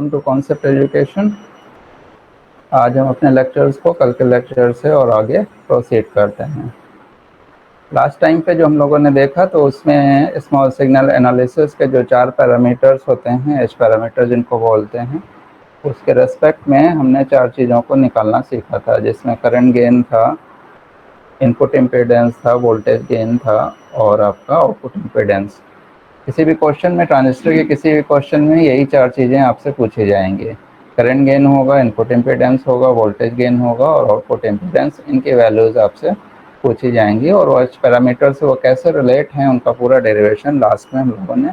Welcome to concept education. आज हम अपने लेक्चर्स को कल के लेक्चर से और आगे प्रोसीड करते हैं। लास्ट टाइम पे जो हम लोगों ने देखा तो उसमें स्मॉल सिग्नल एनालिसिस के जो 4 पैरामीटर्स होते हैं, एच पैरामीटर जिनको बोलते हैं, उसके रेस्पेक्ट में हमने 4 चीज़ों को निकालना सीखा था, जिसमें करंट गेन था, इनपुट इम्पीडेंस था, वोल्टेज गेन था और आपका आउटपुट इम्पीडेंस। किसी भी क्वेश्चन में, ट्रांजिस्टर के किसी भी क्वेश्चन में यही 4 चीज़ें आपसे पूछी जाएंगी। करंट गेन होगा, इनपुट इम्पीडेंस होगा, वोल्टेज गेन होगा और आउटपुट इम्पीडेंस। इनकी वैल्यूज़ आपसे पूछी जाएंगी और वो पैरामीटर से वो कैसे रिलेट हैं, उनका पूरा डेरिवेशन लास्ट में हम लोगों ने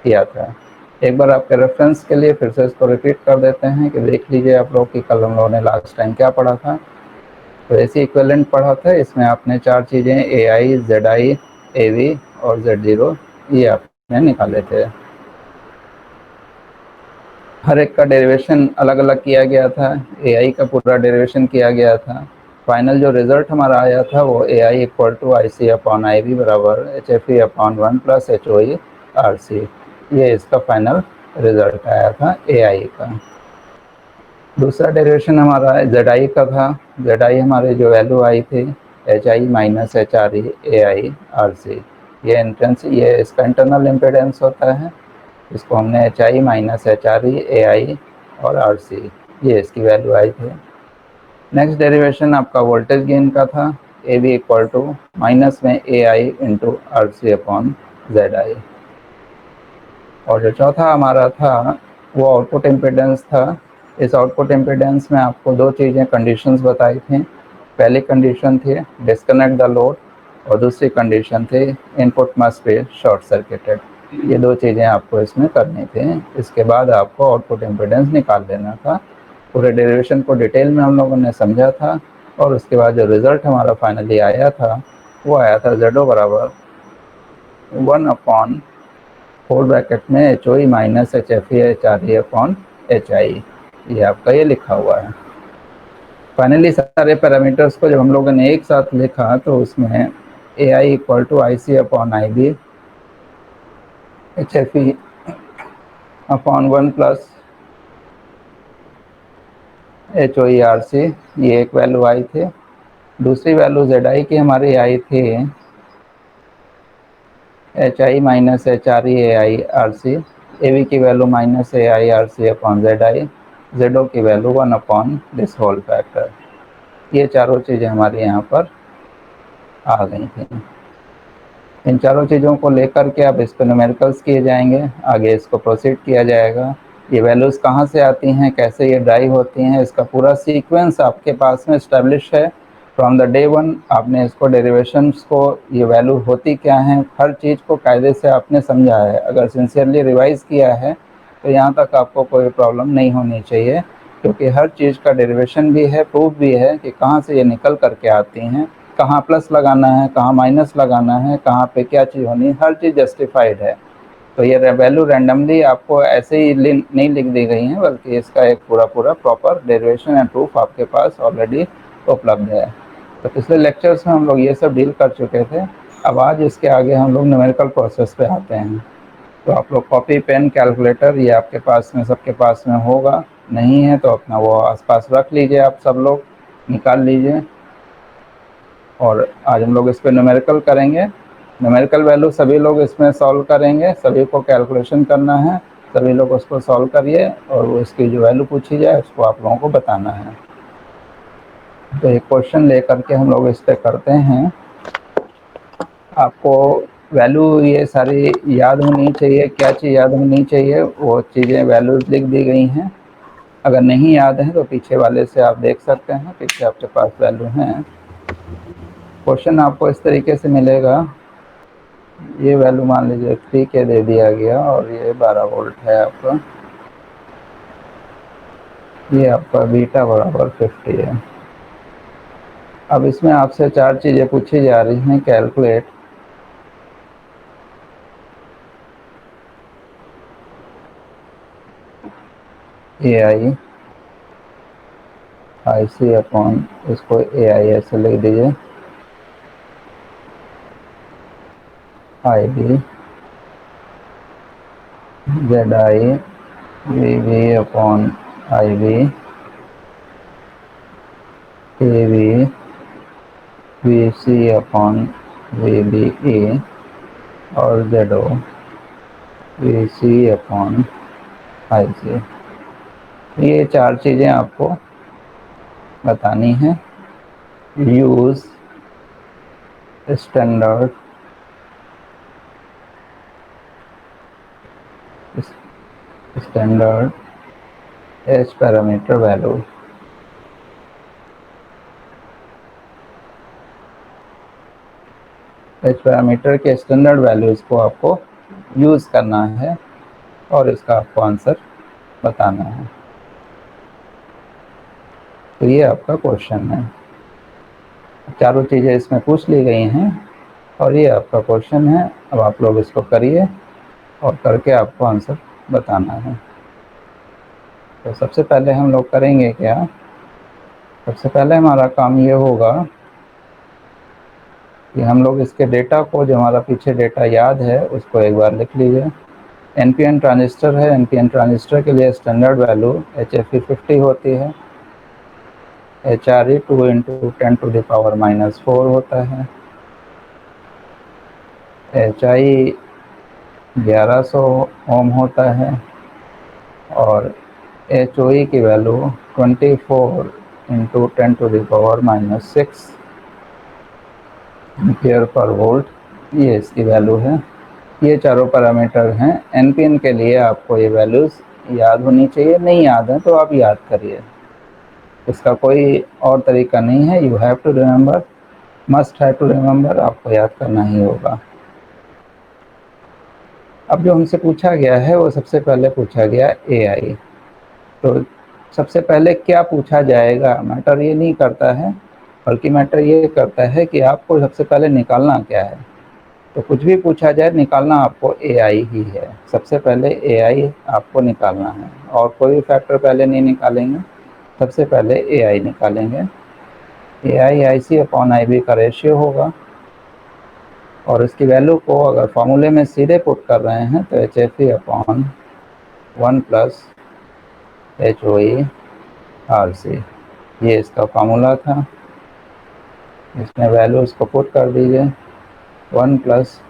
किया था। एक बार आपके रेफरेंस के लिए फिर से इसको रिपीट कर देते हैं कि देख लीजिए आप लोग कि कल हम लोगों ने लास्ट टाइम क्या पढ़ा था। तो ऐसी इक्विवेलेंट पढ़ा था, इसमें आपने 4 चीज़ें AI, ZI, AV और Z0 ये आपने निकाले थे। हर एक का डेरिवेशन अलग अलग किया गया था। AI का पूरा डेरिवेशन किया गया था। फाइनल जो रिजल्ट हमारा आया था वो AI इक्वल टू IC/IB बराबर HFE/1 प्लस HOE RC, ये इसका फाइनल रिजल्ट आया था AI का। दूसरा डेरिवेशन हमारा ZI का था। ZI हमारे जो वैल्यू आई थी HI minus HRE AI RC, ये एंट्रेंस, ये इसका इंटरनल इम्पीडेंस होता है। इसको हमने HI माइनस HRE AI और RC, ये इसकी वैल्यू आई थी। नेक्स्ट डेरिवेशन आपका वोल्टेज गेन का था, AB इक्वल टू माइनस में AI इंटू RC/ZI। और जो चौथा हमारा था वो आउटपुट इम्पीडेंस था। इस आउटपुट इम्पीडेंस में आपको 2 चीज़ें, कंडीशंस बताई थी। पहली कंडीशन थी डिस्कनेक्ट द लोड और दूसरी कंडीशन थी input must be short circuited. ये 2 चीज़ें आपको इसमें करनी थी। इसके बाद आपको आउटपुट इम्पीडेंस निकाल लेना था। पूरे डेरिवेशन को डिटेल में हम लोगों ने समझा था और उसके बाद जो रिज़ल्ट हमारा फाइनली आया था वो आया था ZO बराबर 1/4 ब्रैकेट में HOE माइनस HFE/HRE/HI, ये आपका ये लिखा हुआ है। फाइनली सारे पैरामीटर्स को जब हम लोगों ने एक साथ लिखा तो उसमें AI equal to IC/IB HFE/1 plus HOE RC, ये एक वैल्यू आई थी। दूसरी वैल्यू ZI की हमारी आई थी HI minus HRE AI RC, AV की value minus AI RC/ZI, ZO की वैल्यू 1/दिस होल फैक्टर। ये चारों चीज़ें हमारी यहाँ पर आ गई थी। इन चारों चीज़ों को लेकर के अब इस पर न्यूमेरिकल्स किए जाएंगे, आगे इसको प्रोसीड किया जाएगा। ये वैल्यूज़ कहाँ से आती हैं, कैसे ये ड्राइव होती हैं, इसका पूरा सीक्वेंस आपके पास में इस्टेब्लिश है। फ्रॉम द डे 1 आपने इसको डेरिवेशंस को, ये वैल्यू होती क्या हैं, हर चीज़ को कायदे से आपने समझा है। अगर सिंसियरली रिवाइज़ किया है तो यहाँ तक आपको कोई प्रॉब्लम नहीं होनी चाहिए, क्योंकि हर चीज़ का डेरिवेशन भी है, प्रूफ भी है कि कहाँ से ये निकल करके आती हैं, कहाँ प्लस लगाना है, कहाँ माइनस लगाना है, कहाँ पे क्या चीज़ होनी है, हर चीज़ जस्टिफाइड है। तो ये वैल्यू रैंडमली आपको ऐसे ही नहीं लिख दी गई हैं, बल्कि इसका एक पूरा प्रॉपर डेरिवेशन एंड प्रूफ आपके पास ऑलरेडी उपलब्ध है। तो पिछले लेक्चर्स में हम लोग ये सब डील कर चुके थे। अब आज इसके आगे हम लोग न्यूमेरिकल प्रोसेस पे आते हैं। तो आप लोग कॉपी, पेन, कैलकुलेटर ये आपके पास में, सबके पास में होगा। नहीं है तो अपना वो आसपास रख लीजिए, आप सब लोग निकाल लीजिए। और आज हम लोग इस पर न्यूमेरिकल करेंगे। न्यूमेरिकल वैल्यू सभी लोग इसमें सॉल्व करेंगे, सभी को कैलकुलेशन करना है, सभी लोग उसको सॉल्व करिए और वो इसकी जो वैल्यू पूछी जाए उसको आप लोगों को बताना है। तो एक क्वेश्चन लेकर के हम लोग इस पर करते हैं। आपको वैल्यू ये सारी याद होनी चाहिए। क्या चीज़ याद होनी चाहिए, वो चीज़ें वैल्यूज लिख दी गई हैं। अगर नहीं याद है तो पीछे वाले से आप देख सकते हैं, पीछे आपके पास वैल्यू हैं। क्वेश्चन आपको इस तरीके से मिलेगा, ये वैल्यू मान लीजिए 3K दे दिया गया और ये 12 वोल्ट है आपका, ये आपका बीटा बराबर 50 है। अब इसमें आपसे 4 चीज़ें पूछी जा रही हैं। कैलकुलेट AI IC/, इसको AI ऐसे लिख दीजिए, IB ZI V V upon I V, A V, V C upon V B A और Z O V C upon I C. ये चार चीज़ें आपको बतानी है। Use standard standard H parameter value. H parameter के स्टैंडर्ड वैल्यूज़ को आपको यूज़ करना है और इसका आपको आंसर बताना है। तो ये आपका क्वेश्चन है। चारों चीज़ें इसमें पूछ ली गई हैं और ये आपका क्वेश्चन है। अब आप लोग इसको करिए और करके आपको आंसर बताना है। तो सबसे पहले हम लोग करेंगे क्या, सबसे पहले हमारा काम ये होगा कि हम लोग इसके डेटा को, जो हमारा पीछे डेटा याद है, उसको एक बार लिख लीजिए। एनपीएन ट्रांजिस्टर है। एनपीएन ट्रांजिस्टर के लिए स्टैंडर्ड वैल्यू HFE 50 होती है। HRE 2 × 10⁻⁻4 होता है। HI 1100 ओम होता है और HOE की वैल्यू 24 × 10⁻⁻6 एम्पियर पर वोल्ट, ये इसकी वैल्यू है। ये चारों पैरामीटर हैं। एनपीएन के लिए आपको ये वैल्यूज़ याद होनी चाहिए। नहीं याद है तो आप याद करिए, इसका कोई और तरीका नहीं है। You have to remember, must have to remember, आपको याद करना ही होगा। अब जो हमसे पूछा गया है वो सबसे पहले पूछा गया AI। तो सबसे पहले क्या पूछा जाएगा मैटर ये नहीं करता है, बल्कि मैटर ये करता है कि आपको सबसे पहले निकालना क्या है। तो कुछ भी पूछा जाए, निकालना आपको AI ही है। सबसे पहले AI आपको निकालना है और कोई भी फैक्टर पहले नहीं निकालेंगे, सबसे पहले AI निकालेंगे। AI IC अपॉन IB का रेशियो होगा और इसकी वैल्यू को अगर फॉर्मूले में सीधे पुट कर रहे हैं तो HFE अपॉन 1 + HOE RC, ये इसका फार्मूला था। इसमें वैल्यू इसको पुट कर दीजिए। 1 +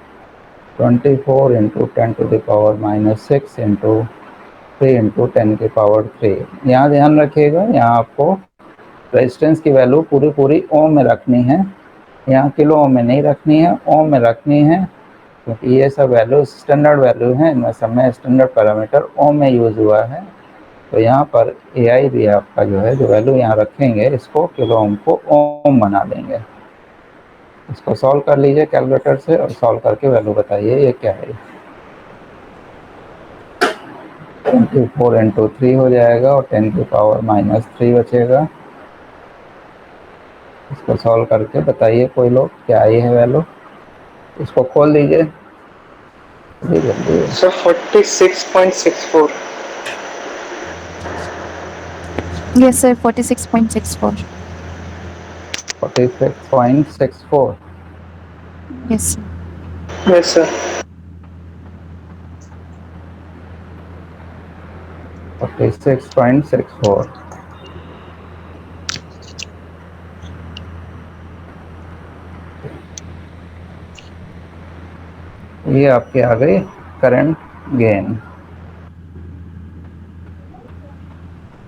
24 × 10⁻⁻6 × 3 × 10⁻3। यहाँ ध्यान रखिएगा, यहाँ आपको रेजिस्टेंस की वैल्यू पूरी ओम में रखनी है। यहाँ किलो ओम में नहीं रखनी है, ओम में रखनी है, क्योंकि ये सब वैल्यू स्टैंडर्ड वैल्यू हैं। इनमें सब में स्टैंडर्ड पैरामीटर ओम में यूज़ हुआ है। तो यहाँ पर AI भी आपका जो है, जो वैल्यू यहाँ रखेंगे, इसको किलो ओम को ओम बना देंगे। इसको सॉल्व कर लीजिए कैलकुलेटर से और सॉल्व करके वैल्यू बताइए ये क्या है। 24 × 3 हो जाएगा और 10⁻³ बचेगा। इसको सॉल्व करके बताइए कोई लोग क्या आई है वैल्यू। इसको खोल दीजिए जल्दी। Sir 46.64। Yes, sir. 46.64. 46.64। Yes, sir. Yes sir. 46.64। ये आपकी आ गई करंट गेन।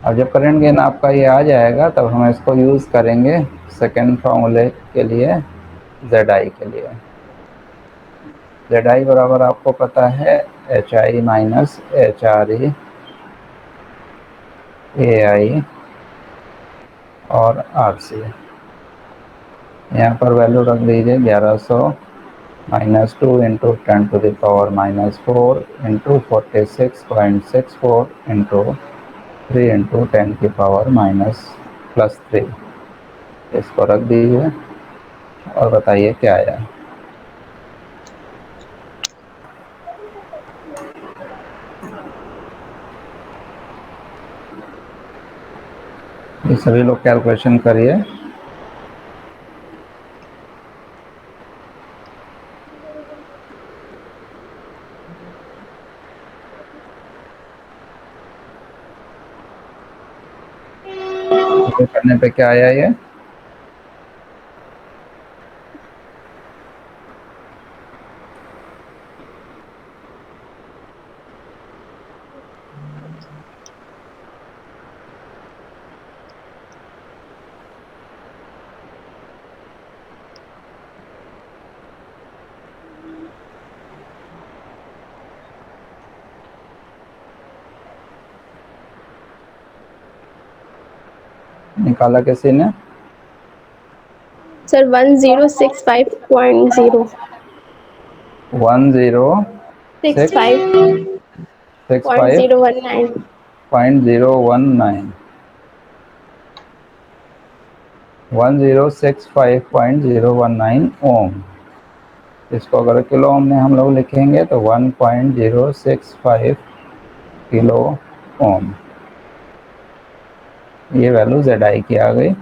और जब करंट गेन आपका ये आ जाएगा तब हम इसको यूज़ करेंगे सेकेंड फार्मूले के लिए, ZI के लिए। ZI बराबर आपको पता है HI - HRE AI और RC। यहाँ पर वैल्यू रख दीजिए 1100 - 2 × 10⁻⁻4 × 46.64 × 3 × 10⁻⁻3। इसको रख दीजिए और बताइए क्या आया। ये सभी लोग कैलकुलेशन करिए। सॉल्व करने पे क्या आया ये? निकाला किसी ने? सर 1065.0 65.019 1065.019 1065.019 ओम। इसको अगर किलो ओम में हम लोग लिखेंगे तो 1.065 किलो ओम। ये वैल्यू ZI की आ गई।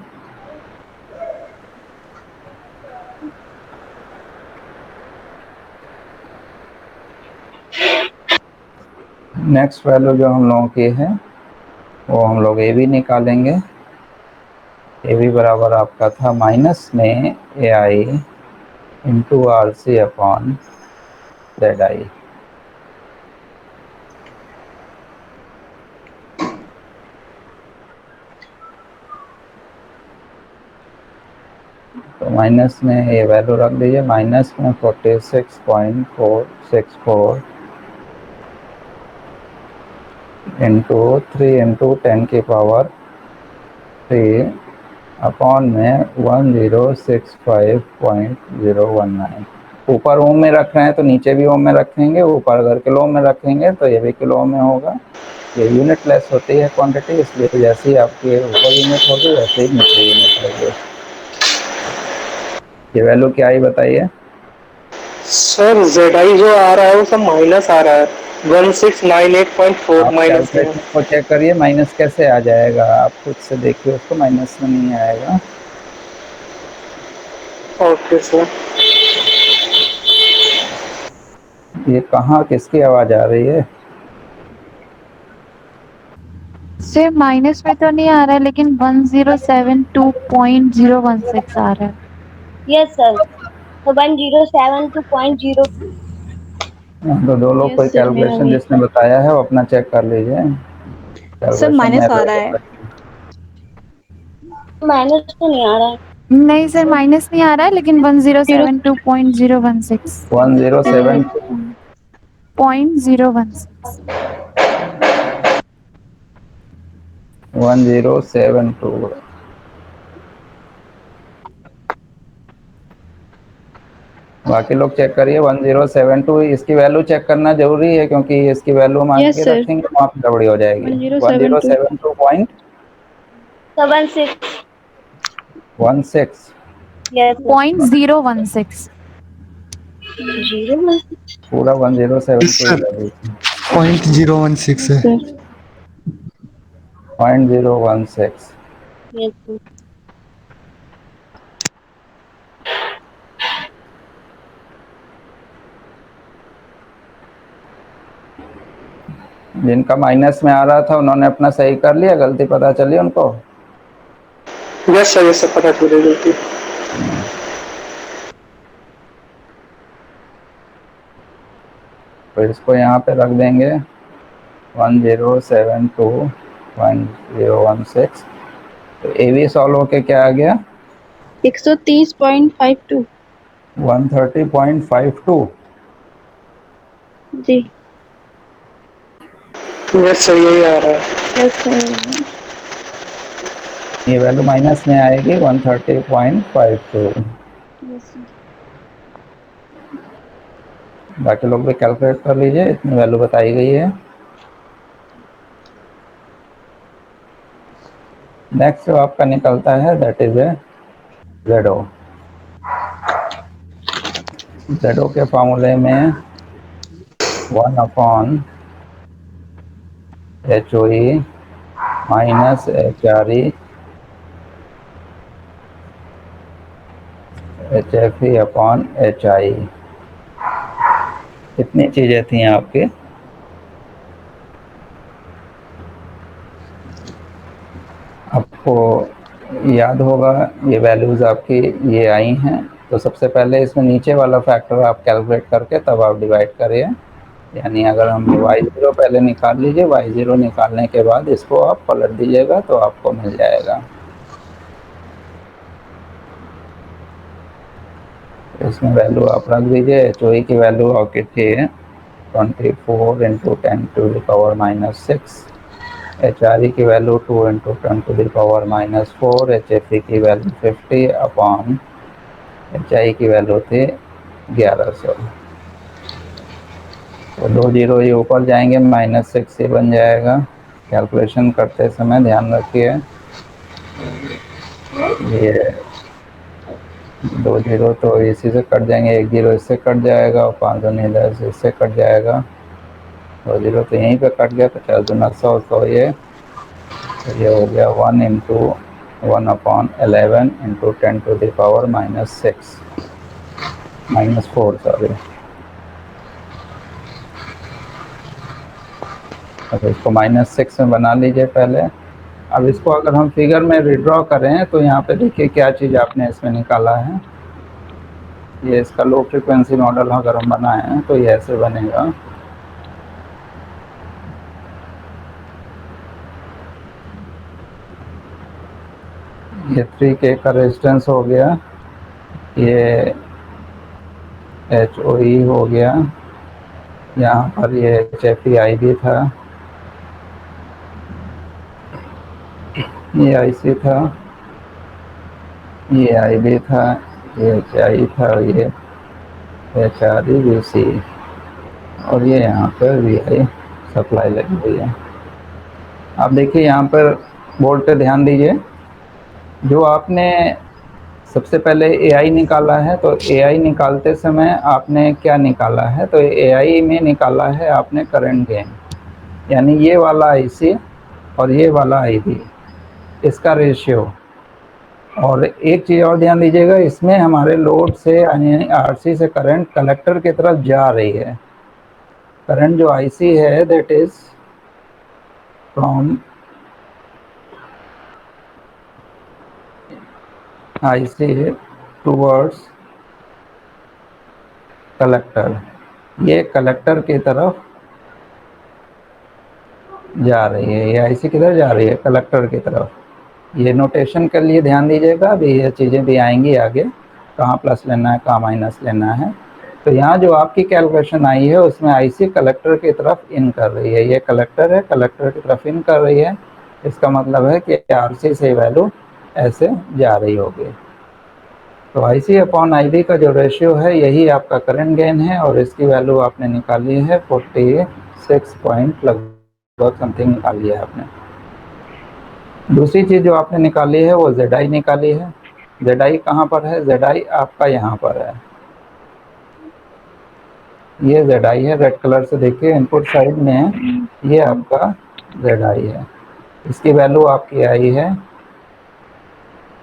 नेक्स्ट वैल्यू जो हम लोगों की है वो हम लोग AB निकालेंगे। AB बराबर आपका था माइनस में AI into RC upon ZI। तो माइनस में ये वैल्यू रख दीजिए, माइनस में 46.464 इंटू 3 इंटू 10 की पावर 3 अपॉन में 1065.019। ऊपर ओम में रख रहे हैं तो नीचे भी ओम में रखेंगे, ऊपर अगर किलो में रखेंगे तो ये भी किलो में होगा। ये यूनिट लेस होती है क्वांटिटी, इसलिए जैसे ही आपकी ऊपर यूनिट होगी वैसे ही नीचे यूनिट होगी। ये वैल्यू क्या आई बताइए? सर ZI जो आ रहा है वो सब माइनस आ रहा है, 1698.4 आप माइनस में है। कैलकुलेशन को चेक करिए, माइनस कैसे आ जाएगा, आप खुद से देखिए उसको, माइनस में नहीं आएगा। Okay sir. ये कहाँ किसकी आवाज आ रही है? सर माइनस में तो नहीं आ रहा है, लेकिन 1072.016 आ रहा है। यस सर, तो 1072.0। तो दो लोग कोई यस सर, मेरा कैलकुलेशन भी जिसने बताया है वो अपना चेक कर लीजिए। सब कैलकुलेशन में माइनस आ रहा है। माइनस तो नहीं आ रहा है। नहीं सर, माइनस नहीं आ रहा है, लेकिन 1072.016 1072 .016 1072। बाकी लोग चेक करिए 1072। इसकी वैल्यू चेक करना जरूरी है क्योंकि इसकी वैल्यू हम यस आगे सर, रखेंगे वहाँ पे गड़बड़ी हो जाएगी। 1072 1072 पॉइंट 76। 16 yes sir. .016 जीरो। पूरा 1072 ही सर लगेगी। 0.016 है। सर 0.016। Yes sir. जिनका माइनस में आ रहा था उन्होंने अपना सही कर लिया, गलती पता चली उनको? यस सर, ये सब पता चली गलती। तो इसको यहाँ पे रख देंगे 1072.016। तो ए भी सॉल्व होके क्या आ गया? 130.52। 130.52। जी। यस सर, यही आ रहा है। Yes sir. ये वैल्यू माइनस में आएगी 130.52। Yes sir. बाकी लोग भी कैलकुलेट कर लीजिए, इतनी वैल्यू बताई गई है। नेक्स्ट जो आपका निकलता है that is a ZO। ZO के फॉर्मूले में 1/HOE minus HRE HFE upon HI। इतनी चीजें थी आपकी। आपको याद होगा ये वैल्यूज़ आपकी ये आई हैं, तो सबसे पहले इसमें नीचे वाला फैक्टर आप कैलकुलेट करके तब आप डिवाइड करिए। यानी अगर हम y0 पहले निकाल लीजिए, y0 निकालने के बाद इसको आप पलट दीजिएगा तो आपको मिल जाएगा। इसमें वैल्यू आप रख दीजिए। एच ओ ई की वैल्यू आपकी थी 24 into 10 to the power -6, H R E की value 2 into 10 to the power -4, H F E की वैल्यू 50 अपॉन एच आई की वैल्यू थी 1100। तो 2 जीरो ये ऊपर जाएंगे, -6 ये बन जाएगा। कैलकुलेशन करते समय ध्यान रखिए, ये 2 जीरो तो इसी से कट जाएंगे, 1 जीरो इससे कट जाएगा और 5 दूनी 10 इससे कट जाएगा। 2 जीरो तो यहीं पे कट गया, 50 दूना 100, तो ये हो गया 1 into 1 upon 11 into 10 to the power -4 sorry. अब इसको -6 में बना लीजिए पहले। अब इसको अगर हम फिगर में विड्रॉ करें तो यहाँ पे देखिए क्या चीज़ आपने इसमें निकाला है। ये इसका लो फ्रिक्वेंसी मॉडल अगर हम बनाएं तो ये ऐसे बनेगा। ये 3K का रेजिस्टेंस हो गया, ये HOE हो गया, यहाँ पर ये HFE भी था, ये IC था, ये IB था, ये HI था, ये HREVC और ये यहाँ पर VI सप्लाई लगी हुई है। आप देखिए यहाँ पर बोर्ड पे ध्यान दीजिए, जो आपने सबसे पहले AI निकाला है, तो AI निकालते समय आपने क्या निकाला है, तो AI में निकाला है आपने करंट गेन, यानी ये वाला IC और ये वाला IB, इसका रेशियो। और एक चीज़ और ध्यान दीजिएगा, इसमें हमारे लोड से यानी RC से करंट कलेक्टर की तरफ जा रही है। करंट जो IC है that is from IC towards collector, ये कलेक्टर की तरफ जा रही है, ये IC किधर जा रही है, कलेक्टर की तरफ। ये नोटेशन के लिए ध्यान दीजिएगा, अभी ये चीज़ें भी आएंगी आगे, कहाँ प्लस लेना है कहाँ माइनस लेना है। तो यहाँ जो आपकी कैलकुलेशन आई है उसमें IC कलेक्टर की तरफ इन कर रही है, ये कलेक्टर है, कलेक्टर की तरफ इन कर रही है। इसका मतलब है कि RC से वैल्यू ऐसे जा रही होगी। तो IC अपॉन IB का जो रेशियो है यही आपका करंट गेन है, और इसकी वैल्यू आपने निकाली है 46 पॉइंट लगभग समथिंग निकाली है आपने। दूसरी चीज़ जो आपने निकाली है वो ZI निकाली है। ZI कहाँ पर है, ZI आपका यहाँ पर है, ये ZI है, रेड कलर से देखिए इनपुट साइड में, ये आपका ZI है। इसकी वैल्यू आपकी आई है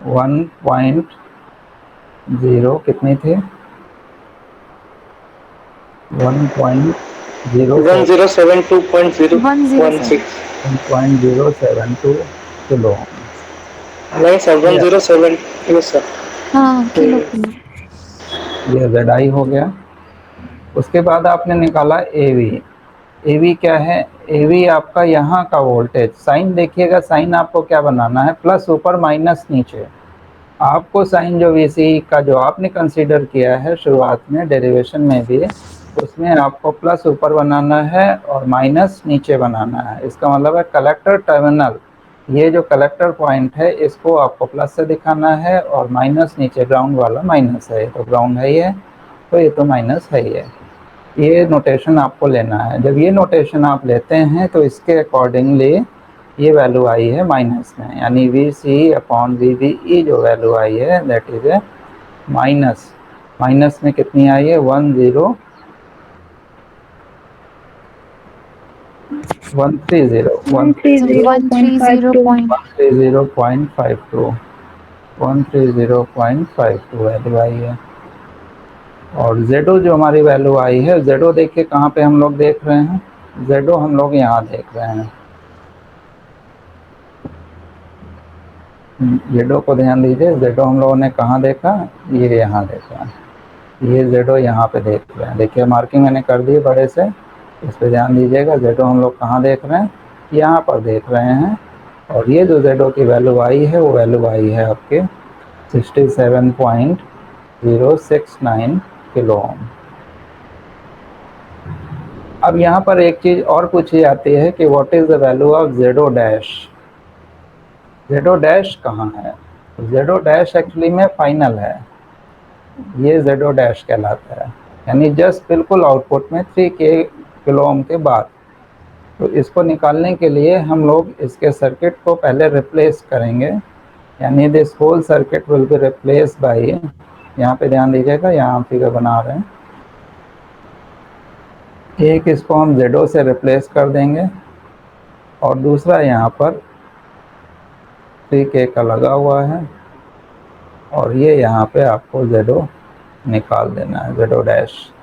1.0 कितनी थी, 1.072.016 किलो। नहीं सर 107, यस सर। हाँ किलो। ये ZI हो गया। उसके बाद आपने निकाला AV। AV क्या है, AV आपका यहाँ का वोल्टेज। साइन देखिएगा, साइन आपको क्या बनाना है, प्लस ऊपर माइनस नीचे। आपको साइन जो VC का जो आपने कंसीडर किया है शुरुआत में डेरिवेशन में भी, उसमें आपको प्लस ऊपर बनाना है और माइनस नीचे बनाना है। इसका मतलब है कलेक्टर टर्मिनल, ये जो कलेक्टर पॉइंट है इसको आपको प्लस से दिखाना है, और माइनस नीचे ग्राउंड वाला माइनस है, तो ग्राउंड है ही है, तो ये तो माइनस है ही है। ये नोटेशन आपको लेना है। जब ये नोटेशन आप लेते हैं तो इसके अकॉर्डिंगली ये वैल्यू आई है माइनस में, यानी VC अपॉन VBE जो वैल्यू आई है that is a minus. Minus में कितनी आई है, 130.52 वैल्यू आई है। और ZO जो हमारी वैल्यू आई है, ZO देखिए कहाँ पे हम लोग देख रहे हैं, ZO हम लोग यहाँ देख रहे हैं। जेडो को ध्यान दीजिए, जेडो हम लोगों ने कहाँ देखा, ये यहाँ देखा, ये जेडो यहाँ पे देख रहे हैं। देखिए मार्किंग मैंने कर दी बड़े से, इस पर ध्यान दीजिएगा। जेडो हम लोग कहाँ देख रहे हैं, यहाँ पर देख रहे हैं। और ये जो जेडो की वैल्यू आई है वो वैल्यू आई है आपके 67.069 किलो ओम। अब यहाँ पर एक चीज़ और पूछी जाती है कि what is the value of Z O dash. Z O dash कहाँ है? जेडो डैश एक्चुअली में फाइनल है, ये जेडो डैश कहलाता है, यानी जस्ट बिल्कुल आउटपुट में 3K किलो ओम के बाद। तो इसको निकालने के लिए हम लोग इसके सर्किट को पहले रिप्लेस करेंगे, यानी this whole circuit will be replace by, यहाँ पे ध्यान दीजिएगा, यहाँ हम फिगर बना रहे हैं। एक इसको हम जेडो से रिप्लेस कर देंगे और दूसरा यहाँ पर 3K का लगा हुआ है, और ये यहाँ पे आपको जेडो निकाल देना है, जेडो डैश।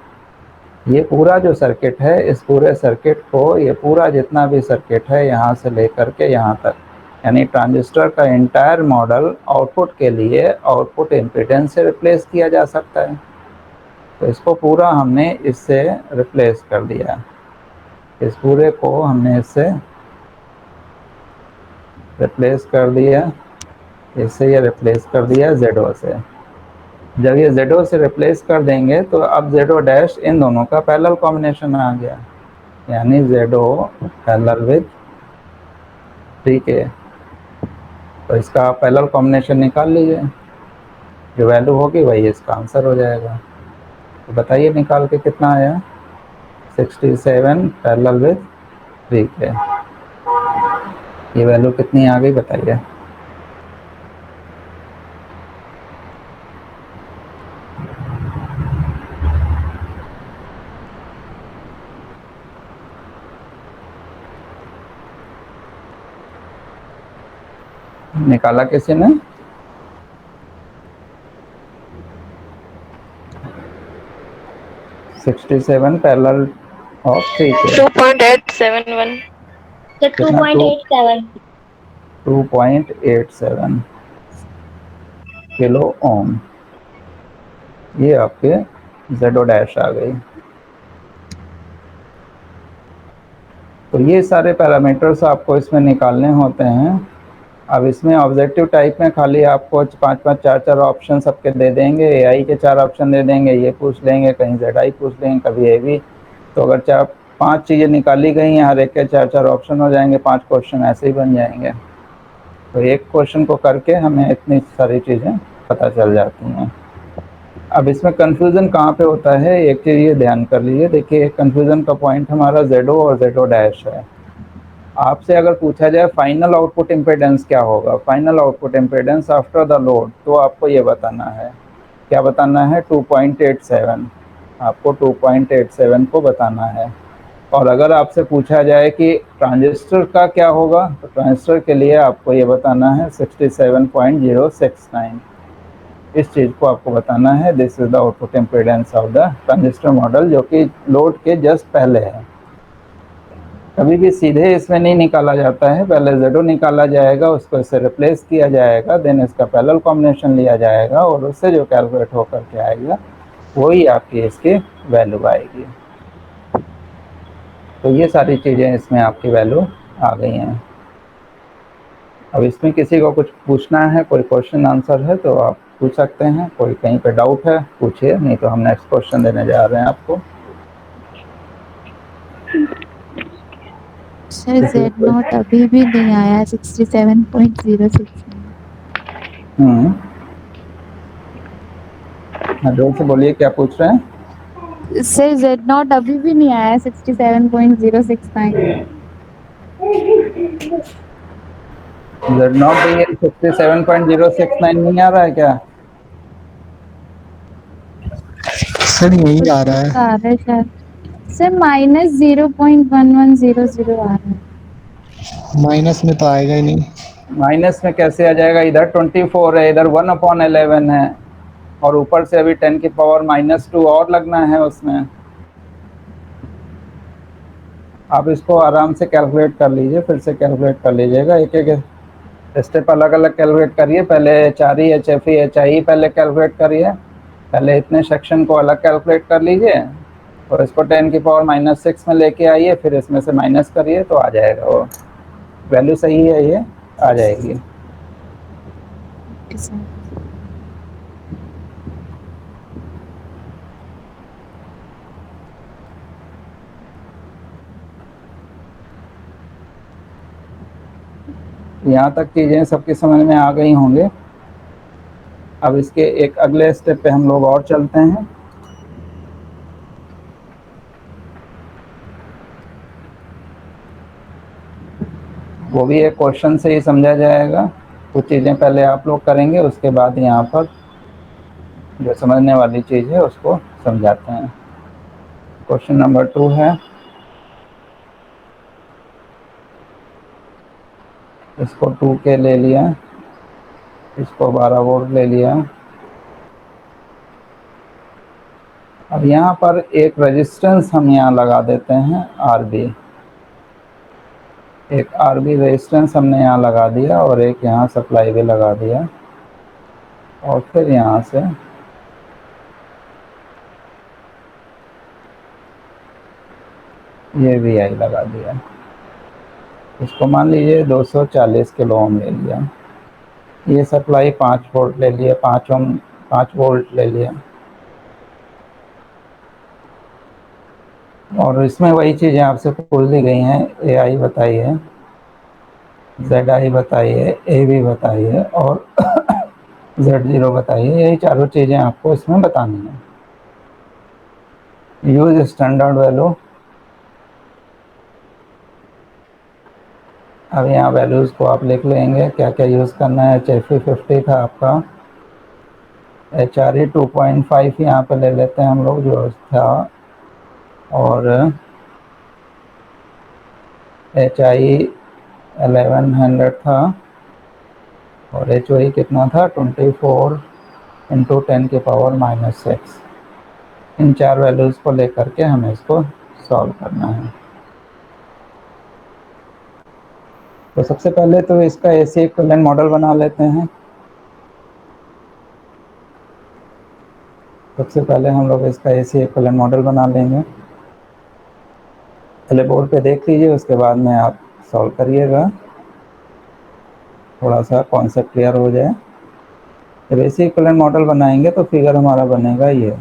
ये पूरा जो सर्किट है, इस पूरे सर्किट को, ये पूरा जितना भी सर्किट है यहाँ से लेकर के यहाँ तक, यानी ट्रांजिस्टर का एंटायर मॉडल आउटपुट के लिए आउटपुट इम्पीडेंस से रिप्लेस किया जा सकता है। तो इसको पूरा हमने इससे रिप्लेस कर दिया, इस पूरे को हमने इससे रिप्लेस कर दिया, इससे ये रिप्लेस कर दिया जेडो से। जब ये जेडो से रिप्लेस कर देंगे तो अब जेडो डैश इन दोनों का पैरेलल कॉम्बिनेशन आ गया, यानी जेडो पैरेलल विद 3K। तो इसका पैरेलल कॉम्बिनेशन निकाल लीजिए, जो वैल्यू होगी वही इसका आंसर हो जाएगा। तो बताइए निकाल के कितना आया, 67 पैरेलल विद 3K। ये वैल्यू कितनी आ गई बताइए। निकाला किसी ने? $67 पैरेलल ऑफ 3K 2.871 तो कितना? 2.87 2.87 किलो ओम। ये आपके जेडो डैश आ गई। तो ये सारे पैरामीटर्स आपको इसमें निकालने होते हैं। अब इसमें ऑब्जेक्टिव टाइप में खाली आपको 5-5 4-4 ऑप्शन सबके दे देंगे, एआई के 4 ऑप्शन दे देंगे, ये पूछ लेंगे, कहीं जेडआई पूछ लेंगे, कभी एवी। तो अगर 4-5 चीज़ें निकाली गई हैं, हर एक के 4-4 ऑप्शन हो जाएंगे, 5 क्वेश्चन ऐसे ही बन जाएंगे। तो एक क्वेश्चन को करके हमें इतनी सारी चीज़ें पता चल जाती हैं। अब इसमें कन्फ्यूज़न कहाँ पे होता है, एक चीज़ ये ध्यान कर लीजिए। देखिए कन्फ्यूज़न का पॉइंट हमारा जेडो और जेडो डैश है। आपसे अगर पूछा जाए फाइनल आउटपुट इम्पीडेंस क्या होगा, final output impedance after the load, तो आपको ये बताना है, क्या बताना है, 2.87। आपको 2.87 को बताना है। और अगर आपसे पूछा जाए कि ट्रांजिस्टर का क्या होगा, तो ट्रांजिस्टर के लिए आपको ये बताना है 67.069। इस चीज़ को आपको बताना है। This is the output impedance of the transistor model, जो कि लोड के जस्ट पहले है। कभी भी सीधे इसमें नहीं निकाला जाता है, पहले जेडो निकाला जाएगा, उसको इससे रिप्लेस किया जाएगा, देन इसका पैरेलल कॉम्बिनेशन लिया जाएगा, और उससे जो कैलकुलेट होकर के आएगा वही आपकी इसकी वैल्यू आएगी। तो ये सारी चीज़ें इसमें आपकी वैल्यू आ गई हैं। अब इसमें किसी को कुछ पूछना है, कोई क्वेश्चन आंसर है तो आप पूछ सकते हैं। कोई कहीं पे डाउट है पूछिए, नहीं तो हम नेक्स्ट क्वेश्चन देने जा रहे हैं आपको। सर जेड नॉट अभी भी नहीं आया, 67.069। जोर से बोलिए, क्या पूछ रहे हैं? सर जेड नॉट अभी भी नहीं आया, 67.069। जेड नॉट ये 67.069 नहीं आ रहा है क्या? सर यही आ रहा है। आ रहा है सर, सर -0.1100 आ रहा है। माइनस में तो आएगा ही नहीं। माइनस में कैसे आ जाएगा? इधर 24 है, इधर 1/11 है, और ऊपर से अभी 10 की पावर -2 और लगना है उसमें। आप इसको आराम से कैलकुलेट कर लीजिए, फिर से कैलकुलेट कर लीजिएगा एक एक। स्टेप अलग अलग कैलकुलेट करिए, पहले HRE HFE HIE पहले कैलकुलेट करिए, पहले इतने सेक्शन को अलग कैलकुलेट कर लीजिए और इसको 10⁻⁻6 में लेके आइए, फिर इसमें से माइनस करिए तो आ जाएगा, वो वैल्यू सही है, ये आ जाएगी। Okay sir. यहाँ तक चीज़ें सबकी समझ में आ गई होंगे। अब इसके एक अगले स्टेप पे हम लोग और चलते हैं। वो भी एक क्वेश्चन से ही समझा जाएगा। कुछ चीज़ें पहले आप लोग करेंगे, उसके बाद यहाँ पर जो समझने वाली चीज़ है उसको समझाते हैं। क्वेश्चन नंबर 2 है, इसको 2K ले लिया, इसको 12 वोल्ट ले लिया। अब यहाँ पर एक रेजिस्टेंस हम यहाँ लगा देते हैं RB, एक RB रेजिस्टेंस हमने यहाँ लगा दिया और एक यहाँ सप्लाई भी लगा दिया, और फिर यहाँ से ये VI लगा दिया। इसको मान लीजिए 240 किलो ओम ले लिया। ये सप्लाई 5 वोल्ट ले लिया, 5 वोल्ट ले लिया, और इसमें वही चीज़ें आपसे पूछ दी गई हैं। AI बताइए, ZI बताइए, AB बताइए और Z0 बताइए। यही चारों चीज़ें आपको इसमें बतानी है। Use standard value. अब यहाँ वैल्यूज़ को आप लिख लेंगे, क्या क्या यूज़ करना है। HFE 50 था आपका, HRE 2.5 यहाँ पे ले लेते हैं हम लोग जो था, और HIE 1100 था, और HOE कितना था 24 × 10⁻⁻6। इन चार वैल्यूज़ को लेकर के हमें इसको सॉल्व करना है। तो सबसे पहले तो इसका AC इक्विवेलेंट मॉडल बना लेते हैं। सबसे पहले हम लोग इसका AC इक्विवेलेंट मॉडल बना लेंगे। पहले बोर्ड पे देख लीजिए, उसके बाद में आप सॉल्व करिएगा, थोड़ा सा कॉन्सेप्ट क्लियर हो जाए। जब AC इक्विवेलेंट मॉडल बनाएंगे तो फिगर हमारा बनेगा ये।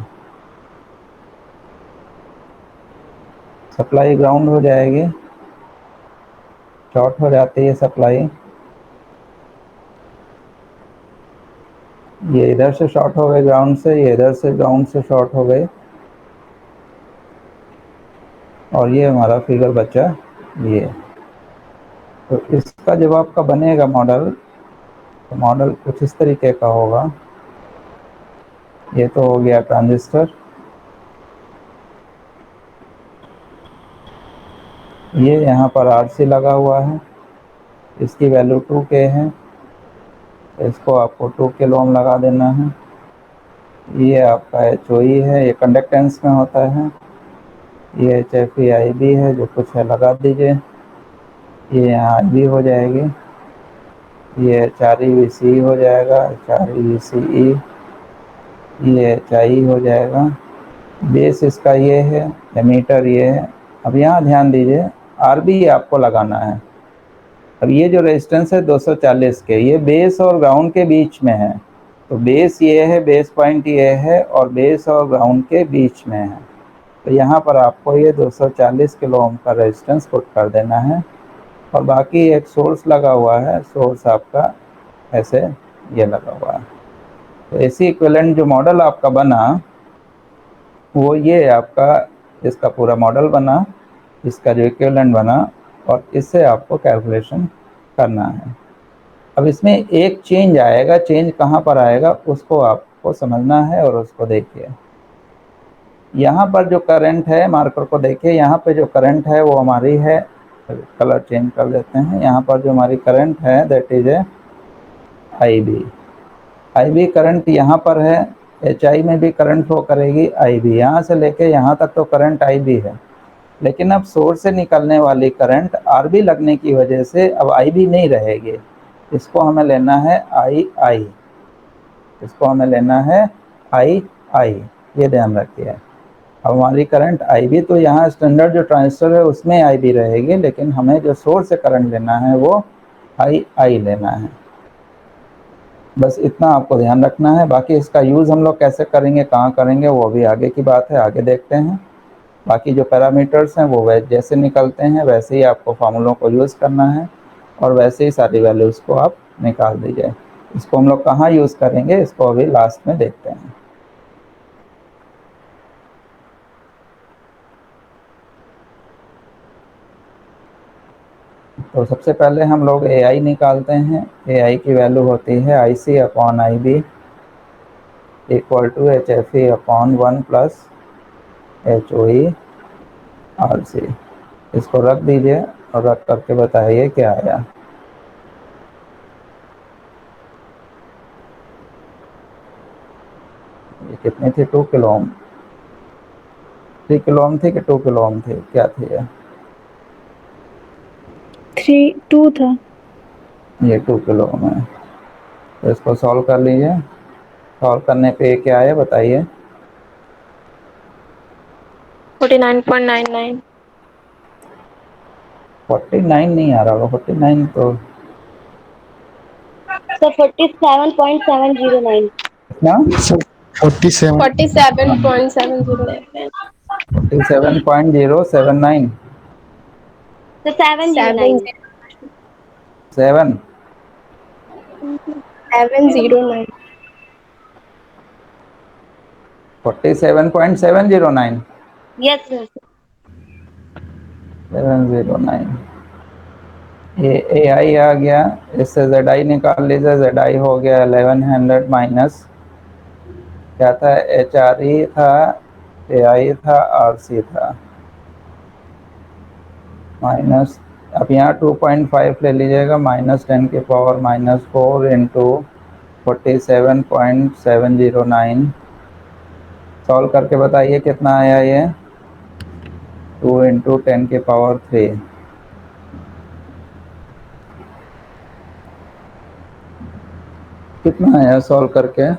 सप्लाई ग्राउंड हो जाएगी, शॉर्ट हो जाती है सप्लाई, ये इधर से शॉर्ट हो गए ग्राउंड से, ये इधर से ग्राउंड से शॉर्ट हो गए, और ये हमारा फिगर बचा ये। तो इसका जब आपका बनेगा मॉडल, तो मॉडल कुछ इस तरीके का होगा। ये तो हो गया ट्रांजिस्टर, ये यहाँ पर RC लगा हुआ है, इसकी वैल्यू 2K है, इसको आपको 2 किलो ओम लगा देना है। ये आपका HOE है, ये कंडक्टेंस में होता है। ये HFE IB है, जो कुछ है लगा दीजिए। ये यहाँ IB हो जाएगी, ये HRE VCE हो जाएगा, HRE VCE, ये HIE हो जाएगा। बेस इसका ये है, एमीटर ये है। अब यहाँ ध्यान दीजिए, RB आपको लगाना है। अब ये जो रेजिस्टेंस है 240 के, ये बेस और ग्राउंड के बीच में है। तो बेस ये है, बेस पॉइंट ये है, और बेस और ग्राउंड के बीच में है। तो यहाँ पर आपको ये 240 किलो ओम का रेजिस्टेंस पुट कर देना है, और बाकी एक सोर्स लगा हुआ है, सोर्स आपका ऐसे ये लगा हुआ है। तो AC इक्विवेलेंट जो मॉडल आपका बना वो ये आपका, इसका पूरा मॉडल बना, इसका जो इक्विवेलेंट बना, और इससे आपको कैलकुलेशन करना है। अब इसमें एक चेंज आएगा, चेंज कहाँ पर आएगा उसको आपको समझना है, और उसको देखिए। यहाँ पर जो करंट है, मार्कर को देखिए, यहाँ पे जो करंट है वो हमारी है, कलर चेंज कर देते हैं। यहाँ पर जो हमारी करंट है दैट इज है IB करंट यहाँ पर है। HI में भी करंट फ्लो करेगी IB, यहाँ से लेके यहाँ तक तो करंट IB है। लेकिन अब सोर्स से निकलने वाली करंट RB लगने की वजह से अब IB नहीं रहेगी, इसको हमें लेना है आई आई, इसको हमें लेना है आई आई, ये ध्यान रखिए। अब हमारी करंट आई भी तो यहाँ स्टैंडर्ड जो ट्रांजिस्टर है उसमें आई भी रहेगी, लेकिन हमें जो सोर्स से करंट लेना है वो आई आई लेना है। बस इतना आपको ध्यान रखना है। बाकी इसका यूज़ हम लोग कैसे करेंगे, कहाँ करेंगे, वो भी आगे की बात है, आगे देखते हैं। बाकी जो पैरामीटर्स हैं वो जैसे निकलते हैं वैसे ही आपको फार्मूलों को यूज़ करना है और वैसे ही सारी वैल्यूज़ को आप निकाल दीजिए। इसको हम लोग कहाँ यूज़ करेंगे इसको अभी लास्ट में देखते हैं। तो सबसे पहले हम लोग ए आई निकालते हैं। ए आई की वैल्यू होती है I C upon I B equal to H F E upon 1 plus H O E R C. इसको रख दीजिए और रख करके बताइए क्या आया। ये कितनी थी, 2 किलो ओम, 3 किलो ओम थी कि 2 किलो ओम थी, क्या थी ये? 2 था। ये 2 किलो ओम है। तो इसको सॉल्व कर लीजिए। सॉल्व करने पे क्या आया बताइए। 49.99। 49 नहीं आ रहा होगा, 49 तो सर 47.709। कितना? 47। 47.709। 47.079 तो 709। 7 709। 47.709 यस सर। 709। ये ए आई आ गया, इससे जेड आई निकाल लीजिए। जेड आई हो गया 1100 माइनस क्या था, एच आर ई था, ए आई था, आर सी था, माइनस अब यहाँ 2.5 ले लीजिएगा, -10⁻⁻⁴ इंटू 47.709। सॉल्व करके बताइए कितना आया ये। 2 इंटू 10⁻³ कितना आया सॉल्व करके?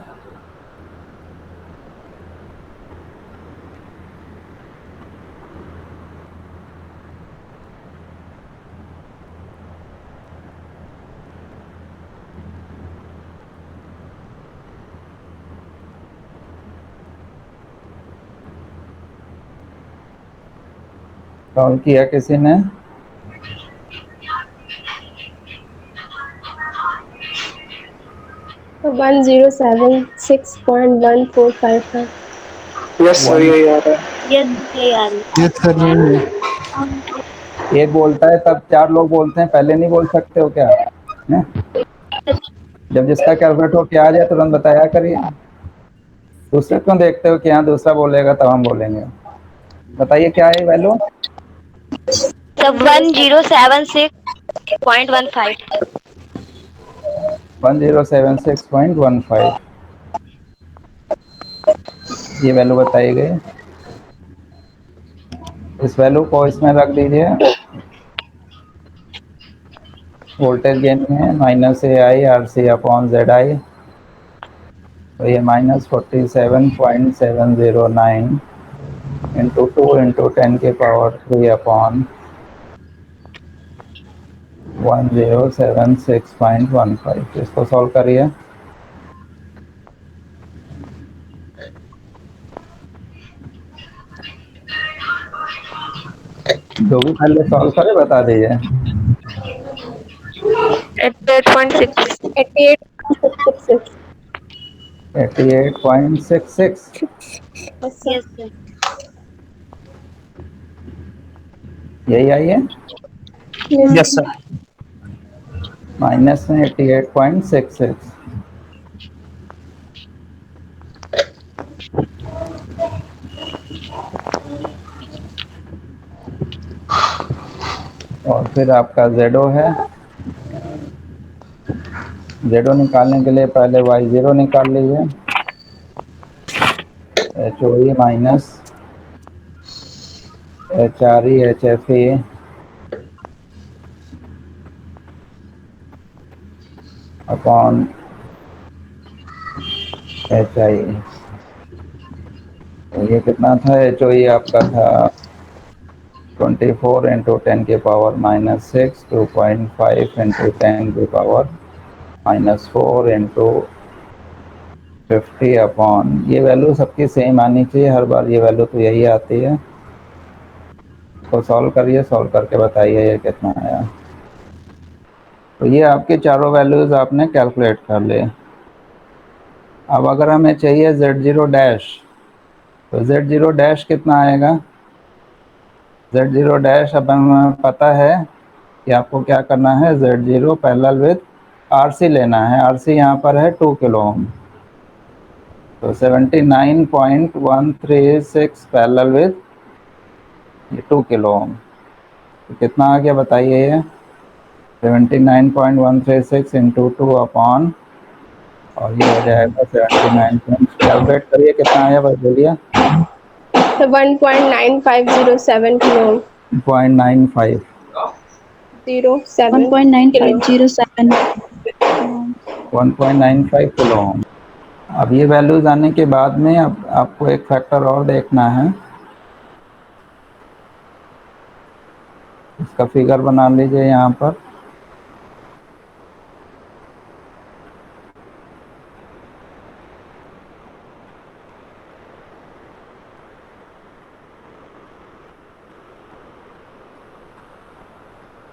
सॉल्व किया किसी ने? तो 1076.1455। यस सर, वन यही आ रहा है। यस यही आ रही ये सर यही है। एक बोलता है तब 4 लोग बोलते हैं, पहले नहीं बोल सकते हो क्या है? जब जिसका कैलकुलेट हो क्या आ जाए तुरंत बताया करिए। दूसरे क्यों देखते हो कि यहाँ दूसरा बोलेगा तब हम बोलेंगे। बताइए क्या है वैल्यू? सब 1076.15। 1076.15 ये वैल्यू बताई गई। इस वैल्यू को इसमें रख दीजिए। वोल्टेज गेन में -AI/RC/ZI, तो ये -47.709 इंटू 2 इंटू 10⁻³ अपॉन 1076.15। इसको सॉल्व करिए। जो भी पहले सॉल्व करे बता दीजिए। 88.66। 88.666। 88.66 यस सर। यही आई है। Yes sir. माइनस में 88.66। और फिर आपका जेडो है। जेडो निकालने के लिए पहले y0 निकाल लीजिए। H O E minus H R E H F E upon H I. ये कितना था? एच ओ ई आपका था 24 इंटू 10⁻⁻6, 2.5 इंटू 10⁻⁻4 इंटू 50 अपॉन, ये वैल्यू सबकी सेम आनी चाहिए हर बार, ये वैल्यू तो यही आती है। तो सॉल्व करिए, सॉल्व करके बताइए ये कितना आया। तो ये आपके चारों वैल्यूज आपने कैलकुलेट कर ले। अब अगर हमें चाहिए Z0 डैश, तो Z0 डैश कितना आएगा? Z0 डैश अब हमें पता है कि आपको क्या करना है, Z0 पैरेलल विद RC लेना है। RC यहाँ पर है 2 किलो ओम, तो 79.136 पैरेलल विद 2 किलो ओम, तो कितना आ गया बताइए? ये 79.136 इंटू 2 अपॉन, और ये हो जाएगा 79, कैलकुलेट करिए कितना आया बस बोलिए। 1.9507 किलो 0.95 07 1.9507 1.95 किलो ओम। अब ये वैल्यूज आने के बाद में अब आपको एक फैक्टर और देखना है, इसका फिगर बना लीजिए यहाँ पर।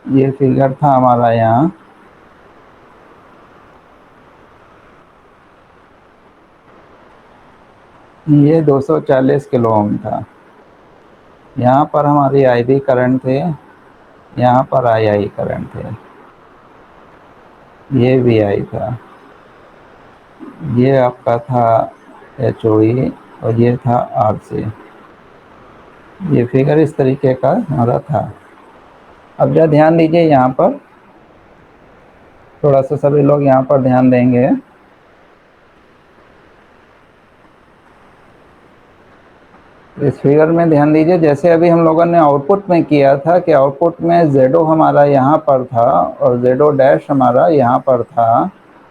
ये फिगर था हमारा यहाँ, ये 240 किलो ओम था। यहाँ पर हमारी IB करंट थे, यहाँ पर II करंट थे, ये VI था, ये आपका था HOE, और ये था RC। ये फिगर इस तरीके का हमारा था। अब जरा ध्यान दीजिए यहाँ पर, थोड़ा सा सभी लोग यहाँ पर ध्यान देंगे। इस फिगर में ध्यान दीजिए, जैसे अभी हम लोगों ने आउटपुट में किया था कि आउटपुट में ZO हमारा यहाँ पर था और ZO डैश हमारा यहाँ पर था,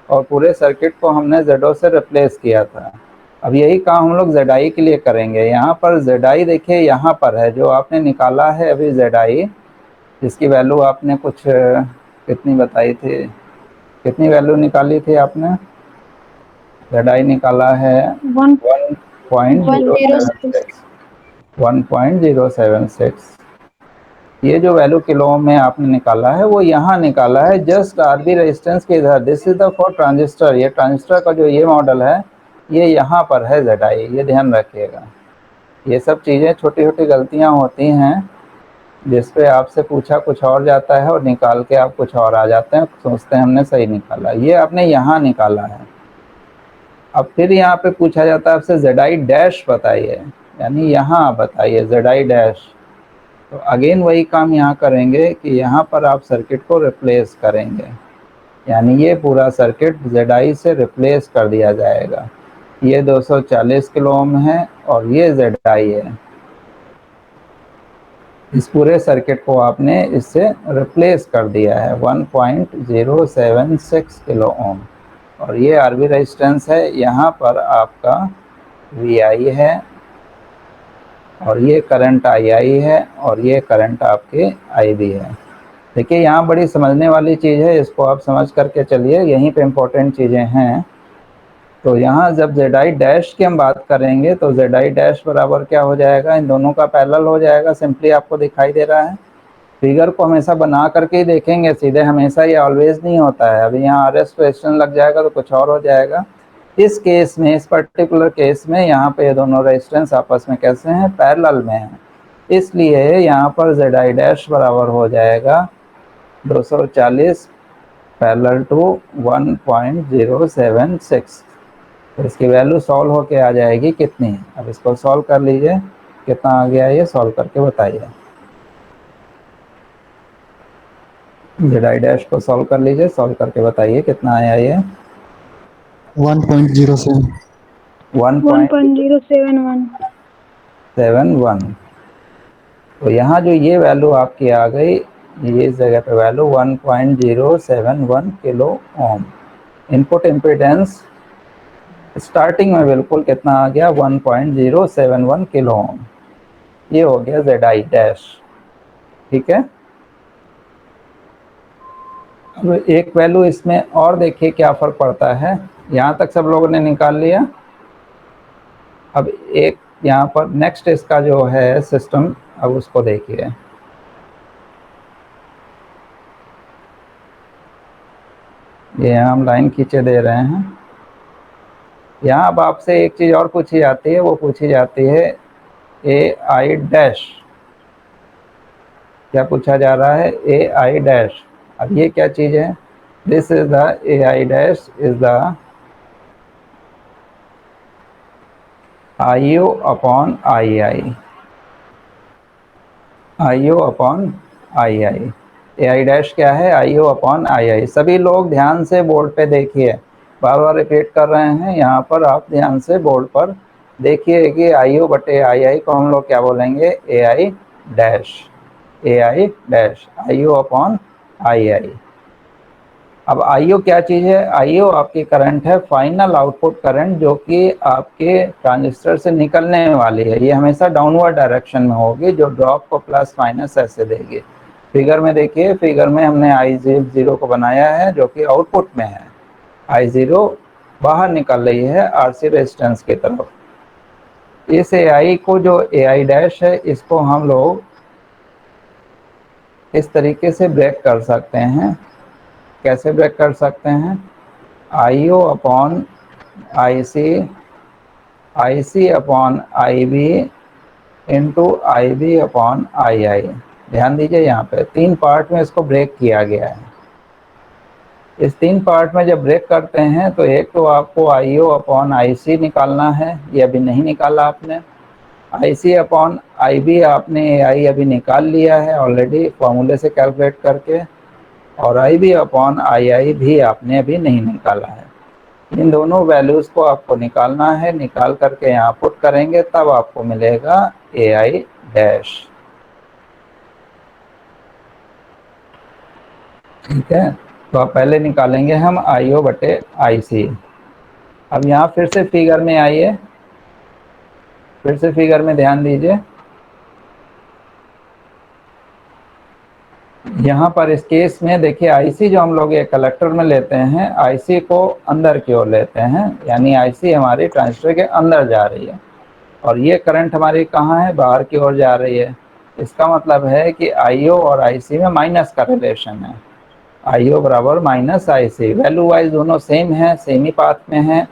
और पूरे सर्किट को हमने ZO से रिप्लेस किया था। अब यही काम हम लोग ZI के लिए करेंगे। यहाँ पर ZI देखिए यहाँ पर है, जो आपने निकाला है अभी ZI, जिसकी वैल्यू आपने कुछ कितनी बताई थी, कितनी वैल्यू निकाली थी आपने? ZI निकाला है 1.076। ये जो वैल्यू किलो ओम में आपने निकाला है वो यहाँ निकाला है, जस्ट RB रेजिस्टेंस के इधर। This is the for transistor, ये ट्रांजिस्टर का जो ये मॉडल है ये यहाँ पर है ZI, ये ध्यान रखिएगा। ये सब चीज़ें छोटी छोटी गलतियाँ होती हैं जिस पे आपसे पूछा कुछ और जाता है और निकाल के आप कुछ और आ जाते हैं, सोचते हैं हमने सही निकाला। ये आपने यहाँ निकाला है। अब फिर यहाँ पे पूछा जाता है आपसे ZI डैश बताइए, यानी यहाँ बताइए ZI डैश। तो अगेन वही काम यहाँ करेंगे कि यहाँ पर आप सर्किट को रिप्लेस करेंगे, यानी ये पूरा सर्किट ZI से रिप्लेस कर दिया जाएगा। ये 240 किलो ओम है और ये ZI है। इस पूरे सर्किट को आपने इससे रिप्लेस कर दिया है 1.076 किलो ओम, और ये RB रेजिस्टेंस है। यहाँ पर आपका VI है, और ये करंट II है, और ये करंट आपके IB है। देखिए यहाँ बड़ी समझने वाली चीज़ है, इसको आप समझ करके चलिए, यहीं पे इम्पोर्टेंट चीज़ें हैं। तो यहाँ जब ZI डैश की हम बात करेंगे तो ZI डैश बराबर क्या हो जाएगा, इन दोनों का पैरेलल हो जाएगा। सिंपली आपको दिखाई दे रहा है, फिगर को हमेशा बना करके ही देखेंगे सीधे, हमेशा ये ऑलवेज नहीं होता है। अभी यहाँ RS क्वेश्चन लग जाएगा तो कुछ और हो जाएगा। इस केस में, इस पर्टिकुलर केस में यहाँ पे ये दोनों रेजिस्टेंस आपस में कैसे हैं, पैरेलल में हैं, इसलिए यहाँ पर ZI डैश बराबर हो जाएगा 240 पैरेलल टू 1.076। तो इसकी वैल्यू सॉल्व होके आ जाएगी कितनी। अब इसको सॉल्व कर लीजिए, कितना आ गया ये सॉल्व करके बताइए। ZI डैश को सॉल्व कर लीजिए, सॉल्व करके बताइए कितना आया ये। 1.07 1.071। तो यहाँ जो ये वैल्यू आपकी आ गई, ये इस जगह पे value 1.071 kilo ohm. Input impedance starting में बिल्कुल कितना आ गया 1.071 किलो ओम, ये हो गया ZI डैश। ठीक है, अब एक वैल्यू इसमें और देखिए क्या फर्क पड़ता है। यहाँ तक सब लोगों ने निकाल लिया। अब एक यहाँ पर नेक्स्ट इसका जो है सिस्टम, अब उसको देखिए। ये हम लाइन खींचे दे रहे हैं। यहाँ अब आपसे एक चीज़ और पूछी जाती है, वो पूछी जाती है AI डैश। क्या पूछा जा रहा है? AI dash. अब ये क्या चीज़ है? This is the AI dash is the IO upon II। IO upon II। AI dash क्या है? IO upon II। सभी लोग ध्यान से बोर्ड पे देखिए, बार बार रिपीट कर रहे हैं। यहाँ पर आप ध्यान से बोर्ड पर देखिए कि IO बटे II को हम लोग क्या बोलेंगे? AI dash. AI dash, IO upon II। अब IO क्या चीज़ है? IO आपकी करंट है, फाइनल आउटपुट करंट, जो कि आपके ट्रांजिस्टर से निकलने वाली है। ये हमेशा डाउनवर्ड डायरेक्शन में होगी, जो ड्रॉप को प्लस माइनस ऐसे देगी। फिगर में देखिए, फिगर में हमने I0 को बनाया है जो कि आउटपुट में है। I0 बाहर निकल रही है RC रेजिस्टेंस की तरफ। इस AI को, जो AI डैश है, इसको हम लोग इस तरीके से ब्रेक कर सकते हैं। कैसे ब्रेक कर सकते हैं? IO upon IC, IC upon IB into IB upon II। ध्यान दीजिए, यहाँ पे 3 पार्ट में इसको ब्रेक किया गया है। इस 3 पार्ट में जब ब्रेक करते हैं तो एक तो आपको IO अपॉन IC निकालना है, ये अभी नहीं निकाला आपने। IC अपॉन IB आपने AI अभी निकाल लिया है ऑलरेडी फॉर्मूले से कैलकुलेट करके, और IB अपॉन II भी आपने अभी नहीं निकाला है। इन दोनों वैल्यूज़ को आपको निकालना है। निकाल करके यहाँ पुट करेंगे, तब आपको मिलेगा AI डैश। ठीक है, तो आप पहले निकालेंगे हम IO बटे IC। अब यहाँ फिर से फिगर में आइए, फिर से फिगर में ध्यान दीजिए। यहाँ पर इस केस में देखिए, IC जो हम लोग एक कलेक्टर में लेते हैं, IC को अंदर की ओर लेते हैं, यानी IC हमारी ट्रांजिस्टर के अंदर जा रही है, और ये करंट हमारी कहाँ है? बाहर की ओर जा रही है। इसका मतलब है कि IO और IC में माइनस का रिलेशन है। IO बराबर माइनस IC। वैल्यू वाइज दोनों सेम है, सेम ही पाथ में है,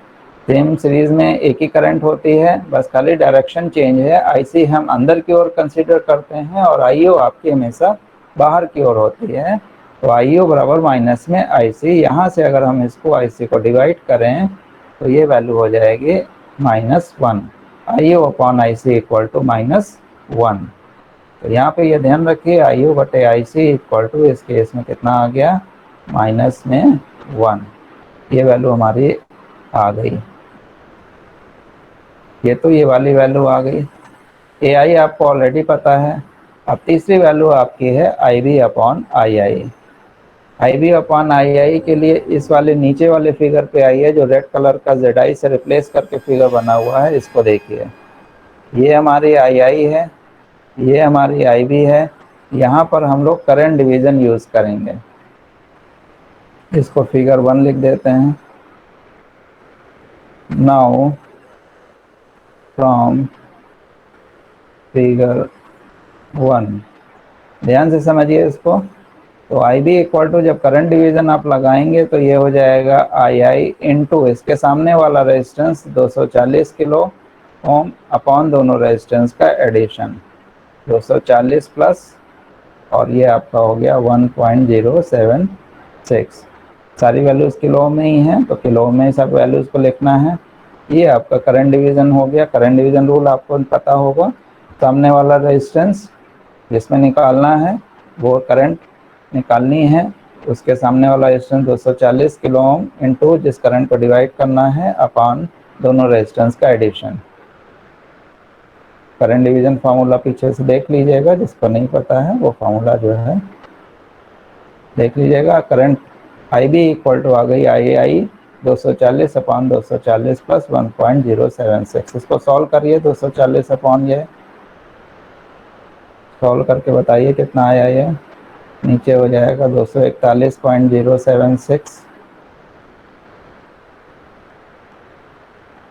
सेम सीरीज में एक ही करंट होती है, बस खाली डायरेक्शन चेंज है। IC हम अंदर की ओर कंसीडर करते हैं और IO आपकी हमेशा बाहर की ओर होती है। तो IO बराबर माइनस में IC। यहाँ से अगर हम इसको IC को डिवाइड करें तो ये वैल्यू हो जाएगी -1। IO upon IC equal to -1। तो यहाँ पे ये ध्यान रखिए, IO बटे IC इक्वल टू, इस केस में कितना आ गया? -1। ये वैल्यू हमारी आ गई। ये तो ये वाली वैल्यू आ गई। AI आपको ऑलरेडी पता है। अब तीसरी वैल्यू आपकी है IB upon II। IB upon II के लिए इस वाले नीचे वाले फिगर पे आइए, जो रेड कलर का ZI से रिप्लेस करके फिगर बना हुआ है, इसको देखिए। ये हमारी II है, ये हमारी IB है। यहाँ पर हम लोग करंट डिवीजन यूज करेंगे। इसको फिगर 1 लिख देते हैं। नाउ फ्रॉम फिगर 1, ध्यान से समझिए इसको। तो IB इक्वल टू, जब करंट डिवीजन आप लगाएंगे तो ये हो जाएगा II इंटू इसके सामने वाला रेजिस्टेंस 240 किलो ओम अपॉन दोनों रेजिस्टेंस का एडिशन 240 प्लस, और ये आपका हो गया 1.076। सारी वैल्यूज़ किलो में ही हैं, तो किलो में सब वैल्यूज़ को लिखना है। ये आपका करंट डिवीज़न हो गया। करंट डिवीज़न रूल आपको पता होगा। सामने वाला रेजिस्टेंस जिसमें निकालना है, वो करंट निकालनी है, उसके सामने वाला रेजिस्टेंस 240 किलो ओम इंटू जिस करंट को डिवाइड करना है अपॉन दोनों रेजिस्टेंस का एडिशन। करंट डिवीजन फार्मूला पीछे से देख लीजिएगा, जिसको नहीं पता है वो फार्मूला जो है देख लीजिएगा। करंट IB इक्वल टू आ गई II 240 अपॉन 240 प्लस 1.076। इसको सॉल्व करिए। 240 अपॉन ये सॉल्व करके बताइए कितना आया। ये नीचे हो जाएगा 241.076।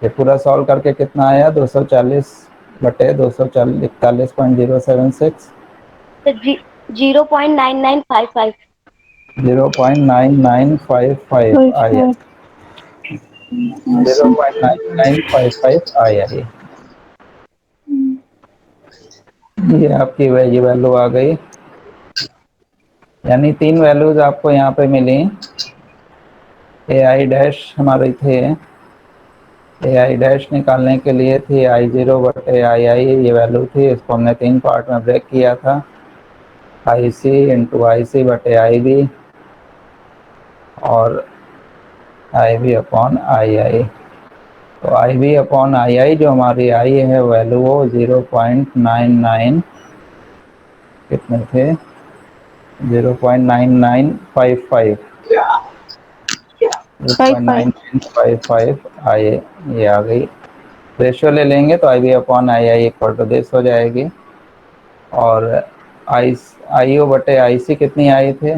ये पूरा सॉल्व करके कितना आया? 240 बटे 241.076। तो 0.9955। 0.9955 आया। 0.9955 आया। ये आपकी वैल्यू आ गई। यानी 3 वैल्यूज आपको यहाँ पे मिली। ए आई डैश हमारे थे, ए आई डैश निकालने के लिए थी I0 बटे आई ये वैल्यू थी। इसको हमने 3 पार्ट में ब्रेक किया था। आई सी इंटू आई सी बटे आई बी और आई बी अपॉन आई। तो आई बी अपॉन आई जो हमारी आई है वैल्यू वो 0.99 कितने थे? 0.9955 0.9955 आए। ये आ गई। रेशियो ले लेंगे तो I B upon I equal to this हो जाएगी। और आई ओ बटे आई सी कितनी आई थे?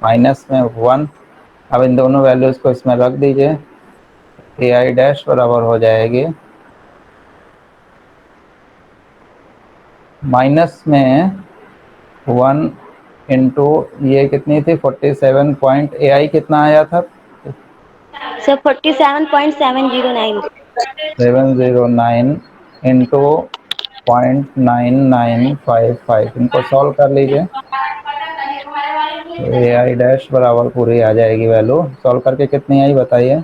माइनस में 1। अब इन दोनों वैल्यूज़ को इसमें रख दीजिए। ए आई डैश बराबर हो जाएगी माइनस में 1 इंटू ये कितनी थी? 47 पॉइंट। ए आई कितना आया था? सर 47.709। 709 इंटू 0.9955। इनको सॉल्व कर लीजिए। ए आई डैश बराबर पूरी आ जाएगी वैल्यू। सॉल्व करके कितनी आई बताइए?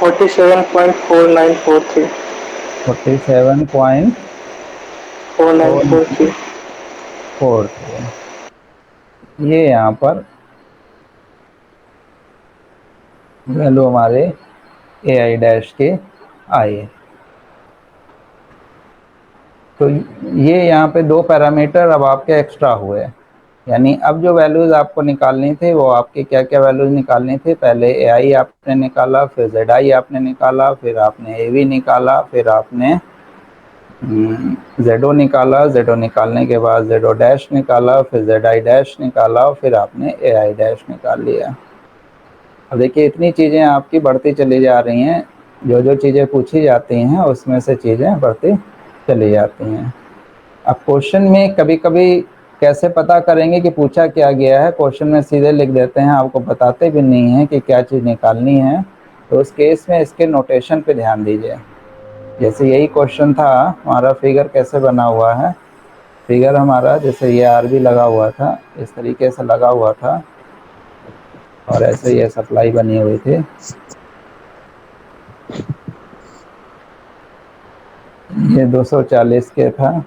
47.4943। 47.4943। 4943। ये यहाँ पर वैल्यू हमारे ए आई डैश के आई। तो ये यहाँ पे 2 पैरामीटर अब आपके एक्स्ट्रा हुए। यानी अब जो वैल्यूज़ आपको निकालनी थी वो आपकी क्या क्या वैल्यूज़ निकालनी थी? पहले ए आई आपने निकाला, फिर जेड आई आपने निकाला, फिर आपने ए वी निकाला, फिर आपने जेडो निकाला। जेडो निकालने के बाद जेडो डैश निकाला, फिर जेड आई डैश निकाला और फिर आपने ए आई डैश निकाल लिया। अब देखिए इतनी चीज़ें आपकी बढ़ती चली जा रही हैं। जो जो चीज़ें पूछी जाती हैं उसमें से चीज़ें बढ़ती चली जाती हैं। अब क्वेश्चन में कभी कभी कैसे पता करेंगे कि पूछा क्या गया है? क्वेश्चन में सीधे लिख देते हैं, आपको बताते भी नहीं हैं कि क्या चीज़ निकालनी है। तो उस केस में इसके नोटेशन पे ध्यान दीजिए। जैसे यही क्वेश्चन था, हमारा फिगर कैसे बना हुआ है? फिगर हमारा जैसे ये आर बी लगा हुआ था, इस तरीके से लगा हुआ था और ऐसे ये सप्लाई बनी हुई थी। ये 240 के था।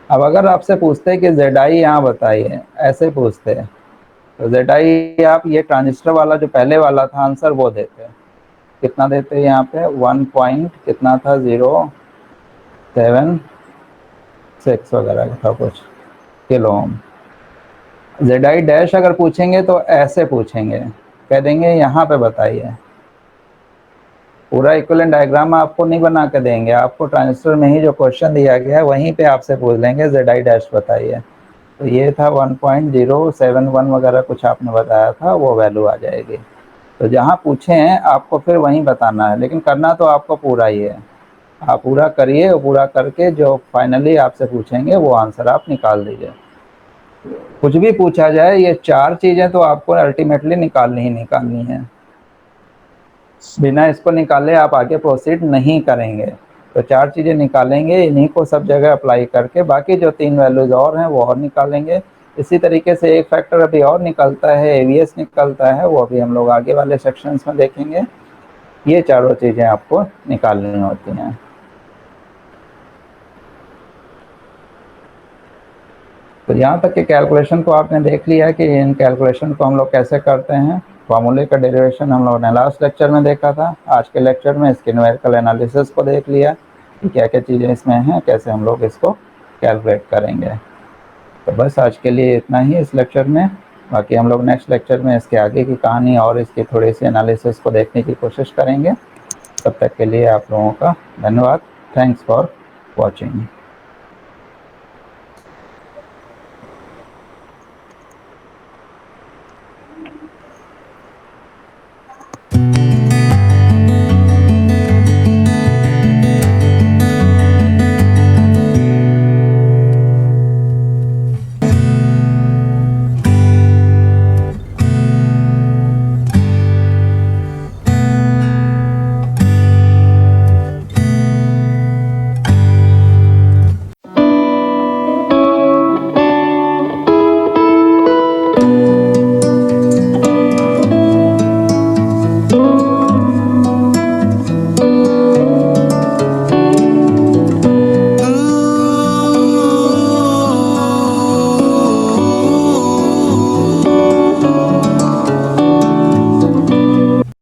अब अगर आपसे पूछते कि जेड आई यहाँ बताइए, ऐसे पूछते तो जेड आई आप ये ट्रांजिस्टर वाला जो पहले वाला था आंसर वो देते। कितना देते यहाँ पे? 1 पॉइंट कितना था? 076 वगैरह था कुछ kilo ohm. Z I dash अगर पूछेंगे तो ऐसे पूछेंगे, कह देंगे यहाँ पे बताइए। पूरा इक्विवेलेंट डायग्राम आपको नहीं बना के देंगे, आपको ट्रांजिस्टर में ही जो क्वेश्चन दिया गया है वहीं पे आपसे पूछ लेंगे जेड आई डैश बताइए। तो ये था 1.071 वगैरह कुछ आपने बताया था, वो वैल्यू आ जाएगी। तो जहाँ पूछे हैं आपको फिर वहीं बताना है, लेकिन करना तो आपको पूरा ही है। आप पूरा करिए और पूरा करके जो फाइनली आपसे पूछेंगे वो आंसर आप निकाल दीजिए। कुछ भी पूछा जाए ये 4 चीज़ें तो आपको अल्टीमेटली निकालनी ही निकालनी है। बिना इसको निकाले आप आगे प्रोसीड नहीं करेंगे। तो 4 चीज़ें निकालेंगे, इन्हीं को सब जगह अप्लाई करके बाकी जो 3 वैल्यूज़ और हैं वो और निकालेंगे। इसी तरीके से एक फैक्टर अभी और निकलता है, एवीएस निकलता है, वो अभी हम लोग आगे वाले सेक्शंस में देखेंगे। ये चारों चीज़ें आपको निकालनी होती हैं। तो यहाँ तक के कैलकुलेशन को आपने देख लिया है कि इन कैलकुलेशन को हम लोग कैसे करते हैं। फार्मूले का डेरिवेशन हम लोगों ने लास्ट लेक्चर में देखा था। आज के लेक्चर में इसके न्यूमेरिकल एनालिसिस को देख लिया कि क्या क्या चीज़ें इसमें हैं, कैसे हम लोग इसको कैलकुलेट करेंगे। तो बस आज के लिए इतना ही इस लेक्चर में। बाकी हम लोग नेक्स्ट लेक्चर में इसके आगे की कहानी और इसकी थोड़ी सी एनालिसिस को देखने की कोशिश करेंगे। तब तक के लिए आप लोगों का धन्यवाद। Thanks for watching.